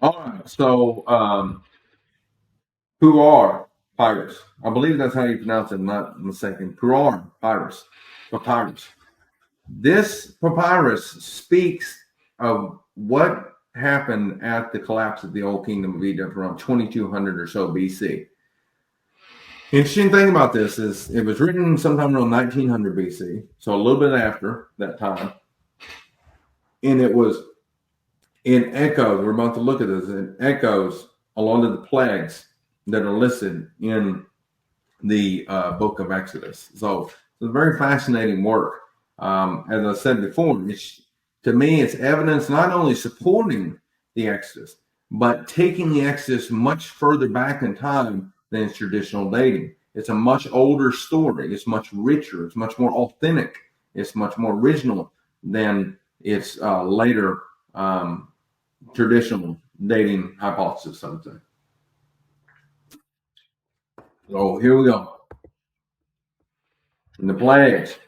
All right. So, Ipuwer Papyrus. I believe that's how you pronounce it. I'm not mistaken. Ipuwer Papyrus. Papyrus. This papyrus speaks of what happened at the collapse of the old kingdom of Egypt around 2200 or so BC. Interesting thing about this is it was written sometime around 1900 BC, so a little bit after that time, and it was in echoes. We're about to look at this. It echoes a lot of the plagues that are listed in the book of Exodus. So it's a very fascinating work. As I said before, to me, it's evidence not only supporting the Exodus, but taking the Exodus much further back in time than its traditional dating. It's a much older story. It's much richer. It's much more authentic. It's much more original than its later traditional dating hypothesis, I would say. So here we go. And the plagues.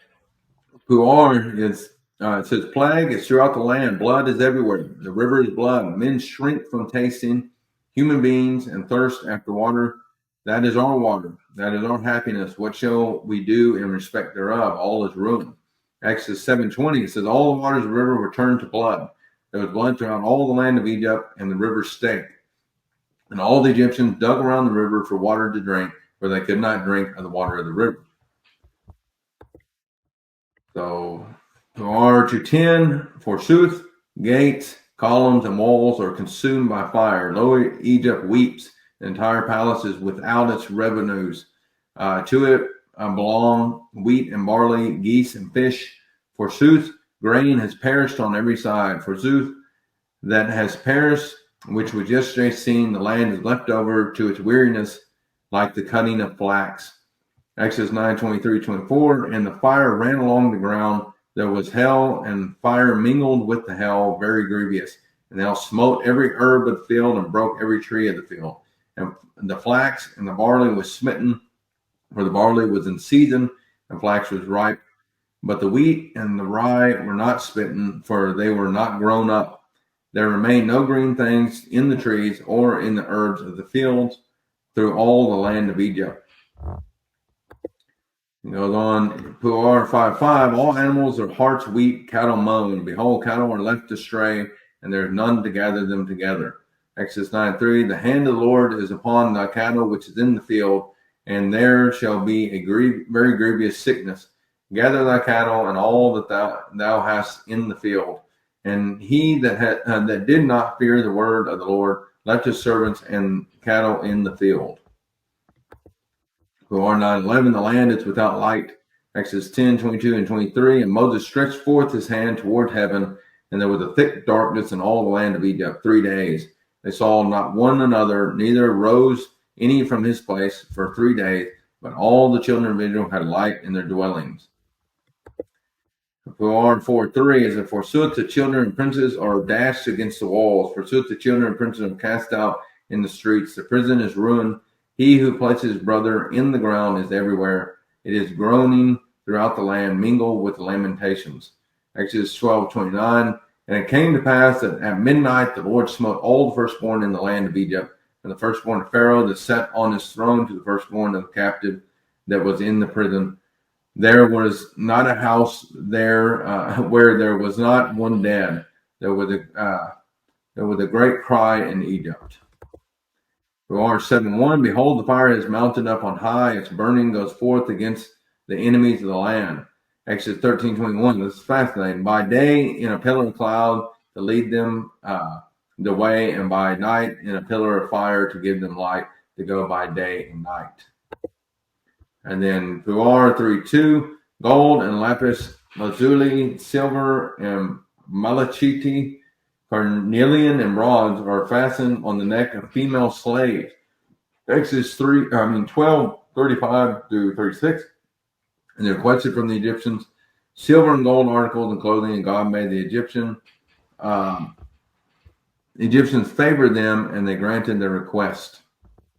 Puar is, it says, plague is throughout the land. Blood is everywhere. The river is blood. Men shrink from tasting human beings and thirst after water. That is our water. That is our happiness. What shall we do in respect thereof? All is ruined. Exodus 7:20, it says, all the waters of the river were turned to blood. There was blood throughout all the land of Egypt, and the river stank. And all the Egyptians dug around the river for water to drink, for they could not drink of the water of the river. So, R to 10, forsooth, gates, columns, and walls are consumed by fire. Lower Egypt weeps. The entire palace is without its revenues. To it belong wheat and barley, geese and fish. Forsooth, grain has perished on every side. Forsooth, that has perished, which was yesterday seen, the land is left over to its weariness, like the cutting of flax. Exodus 9:23-24, and the fire ran along the ground. There was hell, and fire mingled with the hell, very grievous. And thou smote every herb of the field, and broke every tree of the field. And the flax and the barley was smitten, for the barley was in season, and flax was ripe. But the wheat and the rye were not smitten, for they were not grown up. There remained no green things in the trees or in the herbs of the fields through all the land of Egypt. It goes on, Puar 5:5, all animals are hearts weep, cattle moan. Behold, cattle are left astray, and there is none to gather them together. Exodus 9:3, the hand of the Lord is upon thy cattle which is in the field, and there shall be a very grievous sickness. Gather thy cattle and all that thou hast in the field. And he that did not fear the word of the Lord left his servants and cattle in the field. Puar 9:11, the land is without light. Exodus 10:22-23, and Moses stretched forth his hand toward heaven, and there was a thick darkness in all the land of Egypt 3 days. They saw not one another, neither rose any from his place for 3 days, but all the children of Israel had light in their dwellings. Puar 4:3 is that forsooth the children and princes are dashed against the walls. Forsooth the children and princes are cast out in the streets. The prison is ruined. He who places his brother in the ground is everywhere. It is groaning throughout the land, mingled with lamentations. Exodus 12:29. And it came to pass that at midnight the Lord smote all the firstborn in the land of Egypt, and the firstborn of Pharaoh that sat on his throne to the firstborn of the captive that was in the prison. There was not a house there where there was not one dead. There was a great cry in Egypt. Puar 7:1, behold, the fire is mounted up on high. Its burning goes forth against the enemies of the land. Exodus 13:21, this is fascinating. By day in a pillar of cloud to lead them the way, and by night in a pillar of fire to give them light, to go by day and night. And then Puar 3:2, gold and lapis lazuli, silver and malachite, carnelian and bronze are fastened on the neck of female slaves. Exodus 12:35-36. And they requested from the Egyptians silver and gold articles and clothing, and God made the Egyptians favored them, and they granted their request.